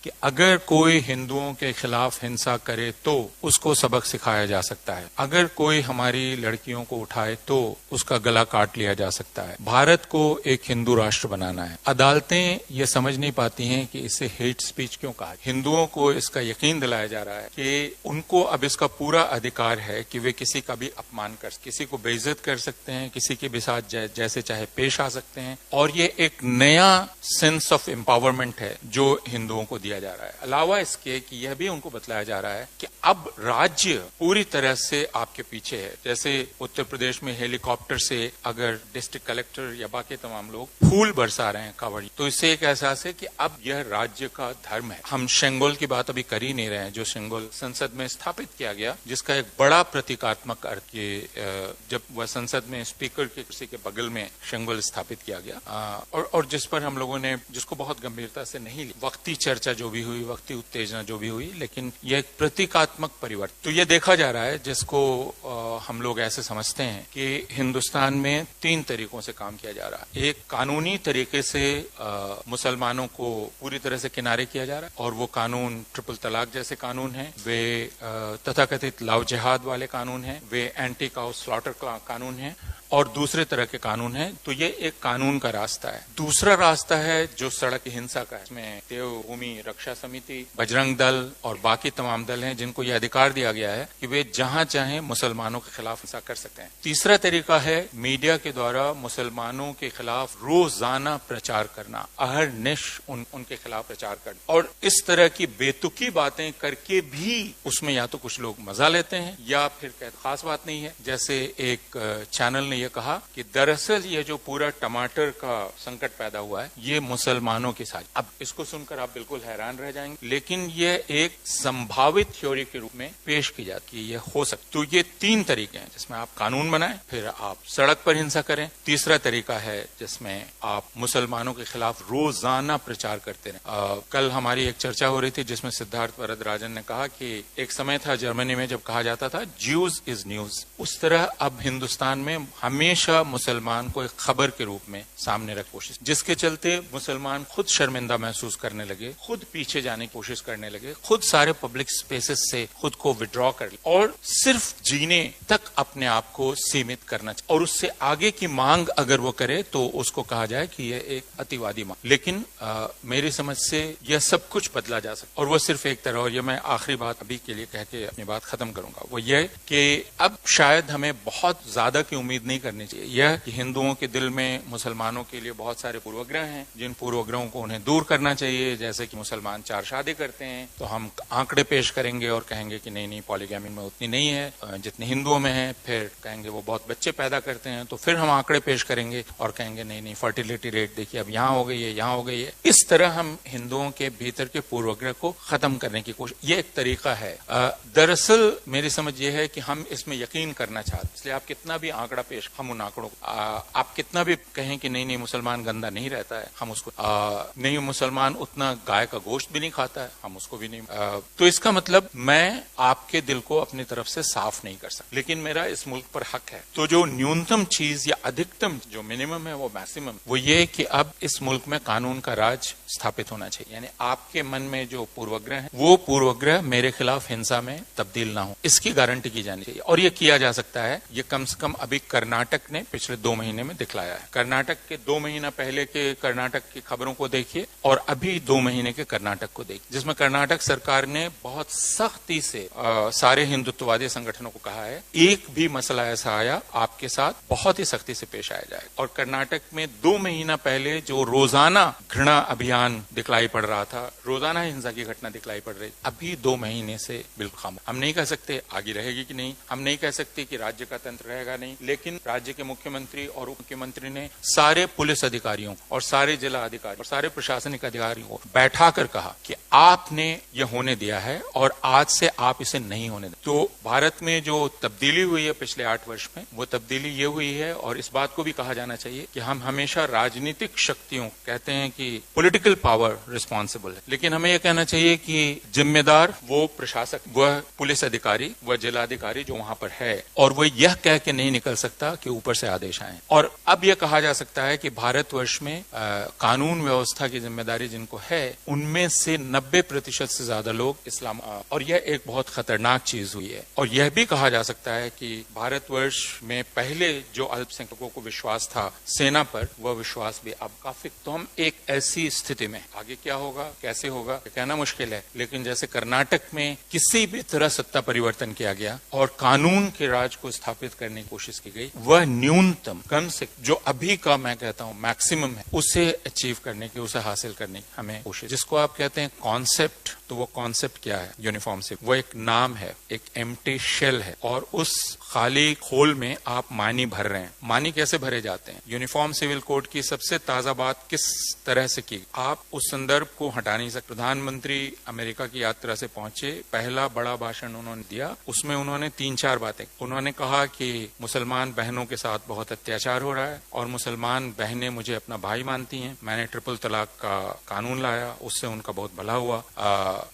कि अगर कोई हिंदुओं के खिलाफ हिंसा करे तो उसको सबक सिखाया जा सकता है, अगर कोई हमारी लड़कियों को उठाए तो उसका गला काट लिया जा सकता है। भारत को एक हिंदू राष्ट्र बनाना है। अदालतें ये समझ नहीं पाती हैं कि इसे हेट स्पीच क्यों कहा। हिंदुओं को इसका यकीन दिलाया जा रहा है कि उनको अब इसका पूरा अधिकार है कि वे किसी का भी अपमान कर, किसी को बेइज्जत कर सकते हैं, किसी के भी साथ जैसे चाहे पेश आ सकते हैं। और ये एक नया सेंस ऑफ एम्पावरमेंट है जो हिंदुओं को दिया जा रहा है। अलावा इसके कि यह भी उनको बतलाया जा रहा है कि अब राज्य पूरी तरह से आपके पीछे है। जैसे उत्तर प्रदेश में हेलीकॉप्टर से अगर डिस्ट्रिक्ट कलेक्टर या बाकी तमाम लोग फूल बरसा रहे हैं कावड़ी, तो इससे एक एहसास है कि अब यह राज्य का धर्म है। हम शेंगोल की बात अभी कर ही नहीं रहे हैं, जो शेंगोल संसद में स्थापित किया गया, जिसका एक बड़ा प्रतीकात्मक अर्थ ये जब वह संसद में स्पीकर की कुर्सी के बगल में शेंगोल स्थापित किया गया और जिस पर हम लोगों ने जिसको बहुत गंभीरता से नहीं ली, वक्ती चर्चा जो भी हुई, वक्ती उत्तेजना जो भी हुई, लेकिन यह एक प्रतीकात्मक परिवर्तन। तो यह देखा जा रहा है जिसको हम लोग ऐसे समझते हैं कि हिंदुस्तान में 3 तरीकों से काम किया जा रहा है। एक कानूनी तरीके से मुसलमानों को पूरी तरह से किनारे किया जा रहा है और वो कानून ट्रिपल तलाक जैसे कानून हैं, वे तथाकथित लव जिहाद वाले कानून हैं, वे एंटी काउ स्लॉटर कानून हैं और दूसरे तरह के कानून हैं। तो ये एक कानून का रास्ता है। दूसरा रास्ता है जो सड़क हिंसा का है। इसमें देवभूमि रक्षा समिति, बजरंग दल और बाकी तमाम दल हैं जिनको यह अधिकार दिया गया है कि वे जहां चाहें मुसलमानों के खिलाफ हिंसा कर सकते हैं। तीसरा तरीका है मीडिया के द्वारा मुसलमानों के खिलाफ रोजाना प्रचार करना, अहरनिश उनके खिलाफ प्रचार करना और इस तरह की बेतुकी बातें करके भी उसमें या तो कुछ लोग मजा लेते हैं या फिर खास बात नहीं है। जैसे एक चैनल ने यह कहा कि दरअसल ये जो पूरा टमाटर का संकट पैदा हुआ है ये मुसलमानों की साजिश। अब इसको सुनकर आप बिल्कुल हैरान रह जाएंगे, लेकिन यह एक संभावित थ्योरी के रूप में पेश की जाती है, यह हो सकता। तो ये 3 तरीके हैं जिसमें आप कानून बनाएं, फिर आप सड़क पर हिंसा करें। तीसरा तरीका है जिसमें आप मुसलमानों के खिलाफ रोजाना प्रचार करते रहें। कल हमारी एक चर्चा हो रही थी जिसमें सिद्धार्थ वरदराजन ने कहा कि एक समय था जर्मनी में जब कहा जाता था ज्यूज इज न्यूज, उस तरह अब हिंदुस्तान में हमेशा मुसलमान को एक खबर के रूप में सामने रख कोशिश, जिसके चलते मुसलमान खुद शर्मिंदा महसूस करने लगे, खुद पीछे जाने की कोशिश करने लगे, खुद सारे पब्लिक स्पेसेस से खुद को विड्रॉ कर और सिर्फ जीने तक अपने आप को सीमित करना चाहिए और उससे आगे की मांग अगर वो करे तो उसको कहा जाए कि यह एक अतिवादी मांग। लेकिन मेरी समझ से यह सब कुछ बदला जा सकता और वो सिर्फ एक तरह। और ये मैं आखिरी बात अभी के लिए कह के अपनी बात खत्म करूंगा, वो ये कि अब शायद हमें बहुत ज्यादा की उम्मीद नहीं करनी चाहिए। यह कि हिंदुओं के दिल में मुसलमानों के लिए बहुत सारे पूर्वग्रह हैं, जिन पूर्वग्रहों को उन्हें दूर करना चाहिए। जैसे कि मुसलमान 4 शादी करते हैं तो हम आंकड़े पेश करेंगे और कहेंगे कि नहीं पॉलीगैमी में उतनी नहीं है जितनी हिंदुओं में है। फिर कहेंगे वो बहुत बच्चे पैदा करते हैं, तो फिर हम आंकड़े पेश करेंगे और कहेंगे नहीं फर्टिलिटी रेट देखिए अब यहाँ हो गई है, यहाँ हो गई है। इस तरह हम हिंदुओं के भीतर के पूर्वग्रह को खत्म करने की कोशिश, ये एक तरीका है। दरअसल मेरी समझ ये है कि हम इसमें यकीन करना चाहते, इसलिए आप कितना भी आंकड़ा पेश, हम उन आंकड़ों आप कितना भी कहें कि नहीं मुसलमान गंदा नहीं रहता है, हम उसको नहीं मुसलमान उतना गाय का गोश्त भी नहीं खाता है, हम उसको भी नहीं। तो इसका मतलब मैं आपके दिल को अपनी तरफ से साफ नहीं कर सकता, लेकिन मेरा इस मुल्क पर हक है। तो जो न्यूनतम चीज या अधिकतम जो मिनिमम है वो मैक्सिमम, वो ये कि अब इस मुल्क में कानून का राज स्थापित होना चाहिए। यानी आपके मन में जो पूर्वग्रह है वो पूर्वग्रह मेरे खिलाफ हिंसा में तब्दील ना हो, इसकी गारंटी की जानी चाहिए। और ये किया जा सकता है। ये कम से कम अभी कर्नाटक ने पिछले 2 महीने में दिखलाया है। कर्नाटक के 2 महीना पहले के कर्नाटक की खबरों को देखिए और अभी 2 महीने के कर्नाटक को देखिए, जिसमें कर्नाटक सरकार ने बहुत सख्ती से सारे हिंदुत्ववादी संगठनों को कहा है एक भी मसला ऐसा आया आपके साथ बहुत ही सख्ती से पेश आया जाए। और कर्नाटक में 2 महीना पहले जो रोजाना घृणा अभियान दिखलाई पड़ रहा था, रोजाना हिंसा की घटना दिखलाई पड़ रही, अभी 2 महीने से बिल्कुल खामोश। हम नहीं कह सकते आगे रहेगी कि नहीं, हम नहीं कह सकते कि राज्य का तंत्र रहेगा नहीं, लेकिन राज्य के मुख्यमंत्री और उप मुख्यमंत्री ने सारे पुलिस अधिकारियों और सारे जिला अधिकारी और सारे प्रशासनिक अधिकारियों को बैठा कर कहा कि आपने यह होने दिया है और आज से आप इसे नहीं होने दें। तो भारत में जो तब्दीली हुई है पिछले 8 वर्ष में, वो तब्दीली ये हुई है। और इस बात को भी कहा जाना चाहिए कि हम हमेशा राजनीतिक शक्तियों, कहते हैं कि पॉलिटिकल पावर रिस्पॉन्सिबल है, लेकिन हमें यह कहना चाहिए कि जिम्मेदार वो प्रशासक, वह पुलिस अधिकारी, वह जिलाधिकारी जो वहां पर है, और वो यह कह के नहीं निकल सकता कि ऊपर से आदेश आए। और अब यह कहा जा सकता है कि भारतवर्ष में कानून व्यवस्था की जिम्मेदारी जिनको है, उनमें से 90% से ज्यादा लोग इस्लाम, और यह एक बहुत खतरनाक चीज हुई है। और यह भी कहा जा सकता है कि भारतवर्ष में पहले जो अल्पसंख्यकों को विश्वास था सेना पर, वह विश्वास भी अब काफी। तो हम एक ऐसी स्थिति में, आगे क्या होगा कैसे होगा कहना मुश्किल है, लेकिन जैसे कर्नाटक में किसी भी तरह सत्ता परिवर्तन किया गया और कानून के राज को स्थापित करने की कोशिश की गई, वह न्यूनतम कम से जो अभी का मैं कहता हूं मैक्सिमम है, उसे अचीव करने की, उसे हासिल करने की हमें कोशिश, जिसको आप कहते हैं कॉन्सेप्ट। तो वो कॉन्सेप्ट क्या है यूनिफॉर्म सिविल? वो एक नाम है, एक एम्प्टी शेल है, और उस खाली खोल में आप मानी भर रहे हैं। मानी कैसे भरे जाते हैं? यूनिफॉर्म सिविल कोड की सबसे ताजा बात किस तरह से की, आप उस संदर्भ को हटा नहीं सकते। प्रधानमंत्री अमेरिका की यात्रा से पहुंचे, पहला बड़ा भाषण उन्होंने दिया, उसमें उन्होंने 3-4 बातें उन्होंने कहा कि मुसलमान बहनों के साथ बहुत अत्याचार हो रहा है और मुसलमान बहनें मुझे अपना भाई मानती हैं। मैंने ट्रिपल तलाक का कानून लाया, उससे उनका बहुत भला हुआ,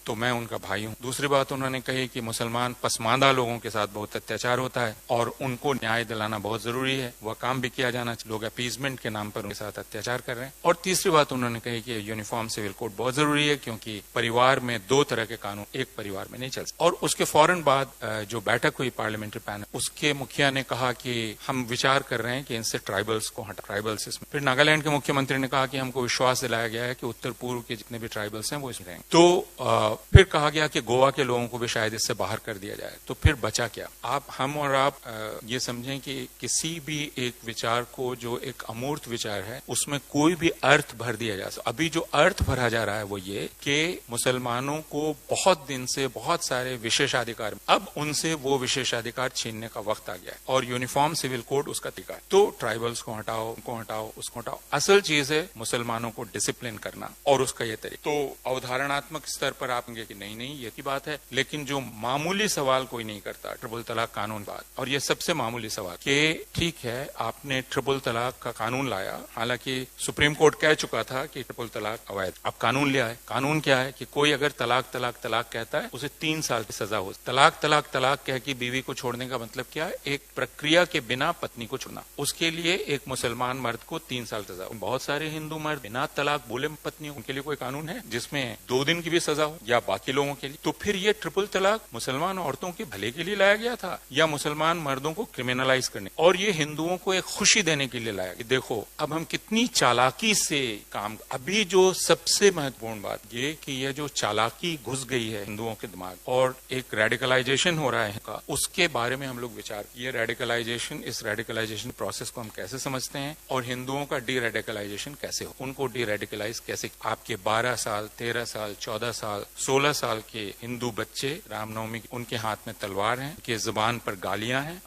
तो मैं उनका भाई हूं। दूसरी बात उन्होंने कही कि मुसलमान पसमानदा लोगों के साथ बहुत अत्याचार होता है और उनको न्याय दिलाना बहुत जरूरी है, वह काम भी किया जाना चाहिए। लोग अपीजमेंट के नाम पर उनके साथ अत्याचार कर रहे हैं। और तीसरी बात उन्होंने कही कि यूनिफॉर्म सिविल कोड बहुत जरूरी है, क्योंकि परिवार में 2 तरह के कानून एक परिवार में नहीं चल सकते। और उसके फौरन बाद जो बैठक हुई पार्लियामेंट्री पैनल, उसके मुखिया ने कहा कि हम विचार कर रहे हैं कि इनसे ट्राइबल्स को हटा, ट्राइबल्स इसमें। फिर नागालैंड के मुख्यमंत्री ने कहा कि हमको विश्वास दिलाया गया है कि उत्तर पूर्व के जितने भी ट्राइबल्स हैं वो इसमें रहेंगे। तो फिर कहा गया कि गोवा के लोगों को भी शायद इससे बाहर कर दिया जाए। तो फिर बचा क्या? हम और आप ये समझें कि किसी भी एक विचार को, जो एक अमूर्त विचार है, उसमें कोई भी अर्थ भर दिया जा सकता। अभी जो अर्थ भरा जा रहा है वो ये कि मुसलमानों को बहुत दिन से बहुत सारे विशेषाधिकार, अब उनसे वो विशेषाधिकार छीनने का वक्त आ गया है और यूनिफॉर्म सिविल कोड उसका तरीका है। तो ट्राइबल्स को हटाओ, उनको हटाओ, उसको हटाओ। असल चीज है मुसलमानों को डिसिप्लिन करना और उसका ये तरीका। तो अवधारणात्मक स्तर पर आप कहेंगे कि नहीं ये की बात है, लेकिन जो मामूली सवाल कोई नहीं करता, ट्रिपल तलाक कानून बात, और ये सबसे मामूली सवाल कि ठीक है आपने ट्रिपल तलाक का कानून लाया, हालांकि सुप्रीम कोर्ट कह चुका था कि ट्रिपल तलाक अवैध, अब कानून लिया है। कानून क्या है कि कोई अगर तलाक तलाक तलाक कहता है उसे 3 साल की सजा हो। तलाक तलाक तलाक कह के बीवी को छोड़ने का मतलब क्या है? एक प्रक्रिया के बिना पत्नी को छोड़ना। उसके लिए एक मुसलमान मर्द को 3 साल सजा। बहुत सारे हिंदू मर्द बिना तलाक बोले पत्नी, उनके लिए कोई कानून है जिसमें 2 दिन की भी सजा हो, या बाकी लोगों के लिए? तो फिर ये ट्रिपल तलाक मुसलमान औरतों के भले के लिए लाया गया था या मुसलमान मर्दों को क्रिमिनलाइज करने, और ये हिंदुओं को एक खुशी देने के लिए लाया गया? देखो अब हम कितनी चालाकी से काम। अभी जो सबसे महत्वपूर्ण बात ये कि ये जो चालाकी घुस गई है हिंदुओं के दिमाग और एक रेडिकलाइजेशन हो रहा है का, उसके बारे में हम लोग विचार, ये रेडिकलाइजेशन, इस रेडिकलाइजेशन प्रोसेस को हम कैसे समझते हैं और हिंदुओं का डी रेडिकलाइजेशन कैसे हो, उनको डी रेडिकलाइज कैसे। आपके 12 साल 13 साल 14 साल 16 साल के हिंदू बच्चे रामनवमी, उनके हाथ में तलवार है, उनके जुबान पर गालियां हैं,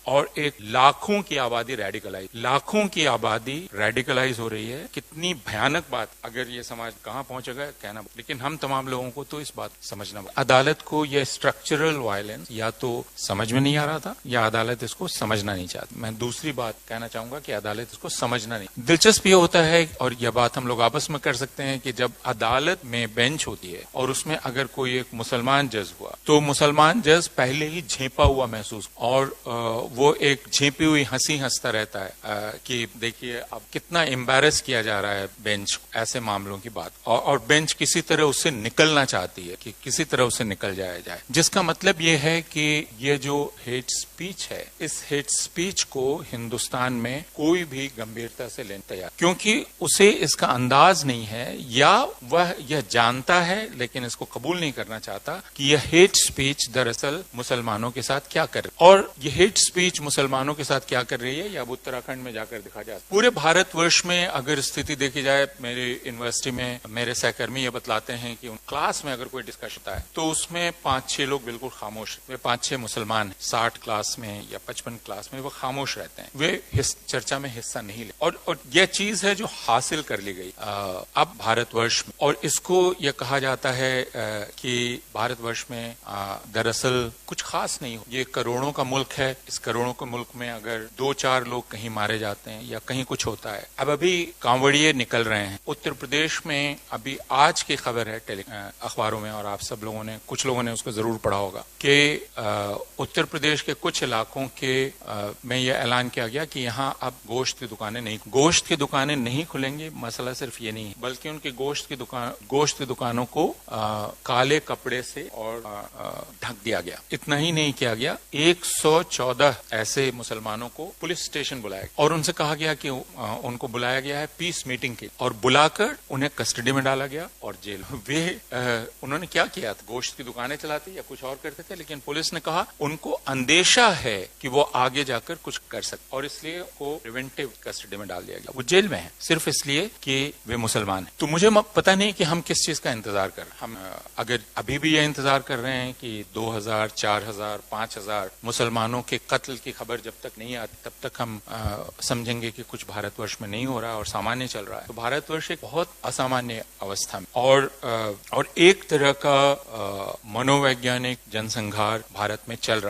और एक लाखों की आबादी रेडिकलाइज हो रही है। कितनी भयानक बात। अगर ये समाज कहां पहुंचेगा कहना, लेकिन हम तमाम लोगों को तो इस बात समझना। अदालत को यह स्ट्रक्चरल वायलेंस या तो समझ में नहीं आ रहा था या अदालत इसको समझना नहीं चाहती। मैं दूसरी बात कहना चाहूंगा कि अदालत इसको समझना नहीं। दिलचस्प ये होता है, और यह बात हम लोग आपस में कर सकते हैं, कि जब अदालत में बेंच होती है और उसमें अगर कोई एक मुसलमान जज हुआ तो मुसलमान जज पहले ही झेपा हुआ महसूस, और वो एक झेपी हुई हंसी हंसता रहता है कि देखिए अब कितना एम्बैरस किया जा रहा है बेंच ऐसे मामलों की बात, और बेंच किसी तरह उससे निकलना चाहती है कि किसी तरह उससे निकल जाया जाए। जिसका मतलब ये है कि ये जो हेट स्पीच है, इस हेट स्पीच को हिंदुस्तान में कोई भी गंभीरता से लेने तैयार, क्योंकि उसे इसका अंदाज नहीं है या वह यह जानता है लेकिन इसको कबूल नहीं करना चाहता कि यह हेट स्पीच दरअसल मुसलमानों के साथ क्या कर रही है। और यह हेट स्पीच मुसलमानों के साथ क्या कर रही है, या अब उत्तराखंड में जाकर दिखा जाए। पूरे भारतवर्ष में अगर स्थिति देखी जाए, मेरी यूनिवर्सिटी में मेरे सहकर्मी ये बतलाते हैं कि क्लास में अगर कोई डिस्कशन होता है तो उसमें 5-6 लोग बिल्कुल खामोश, वे 5-6 मुसलमान 60 क्लास में या 55 क्लास में वो खामोश रहते हैं, वे इस चर्चा में हिस्सा नहीं ले। और यह चीज है जो हासिल कर ली गई अब भारतवर्ष में, और इसको यह कहा जाता है कि भारतवर्ष में दरअसल कुछ खास नहीं हो। ये करोड़ों का मुल्क है, इस करोड़ों के मुल्क में अगर 2-4 लोग कहीं मारे जाते हैं या कहीं कुछ होता है, अब अभी कांवड़िए निकल रहे हैं उत्तर प्रदेश में। अभी आज की खबर है अखबारों में, और आप सब लोगों ने, कुछ लोगों ने उसको जरूर पढ़ा होगा, कि उत्तर प्रदेश के कुछ इलाकों के में यह ऐलान किया गया कि यहाँ अब गोश्त की दुकानें नहीं खुलेंगी। मसला सिर्फ ये नहीं है, बल्कि उनके गोश्त की दुकानों को काले कपड़े से और ढक दिया गया। इतना ही नहीं किया गया, 114 ऐसे मुसलमानों को पुलिस स्टेशन बुलाया गया और उनसे कहा गया कि उनको बुलाया गया है पीस मीटिंग के, और बुलाकर उन्हें कस्टडी में डाला गया और जेल में। वे उन्होंने क्या किया था, गोश्त की दुकानें चलाते या कुछ और करते थे, लेकिन पुलिस ने कहा उनको अंदेशा है कि वो आगे जाकर कुछ कर सकते, और इसलिए वो प्रिवेंटिव कस्टडी में डाल दिया गया। वो जेल में है सिर्फ इसलिए कि वे मुसलमान हैं। तो मुझे पता नहीं कि हम किस चीज का इंतजार कर रहे हैं। हम अगर अभी भी ये इंतजार कर रहे हैं कि 2000, 4000, 5000 मुसलमानों के कत्ल की खबर जब तक नहीं आती तब तक हम समझेंगे कि कुछ भारतवर्ष में नहीं हो रहा और सामान्य चल रहा है। तो भारतवर्ष एक बहुत असामान्य अवस्था में और एक तरह का मनोवैज्ञानिक जनसंहार भारत में चल रहा है।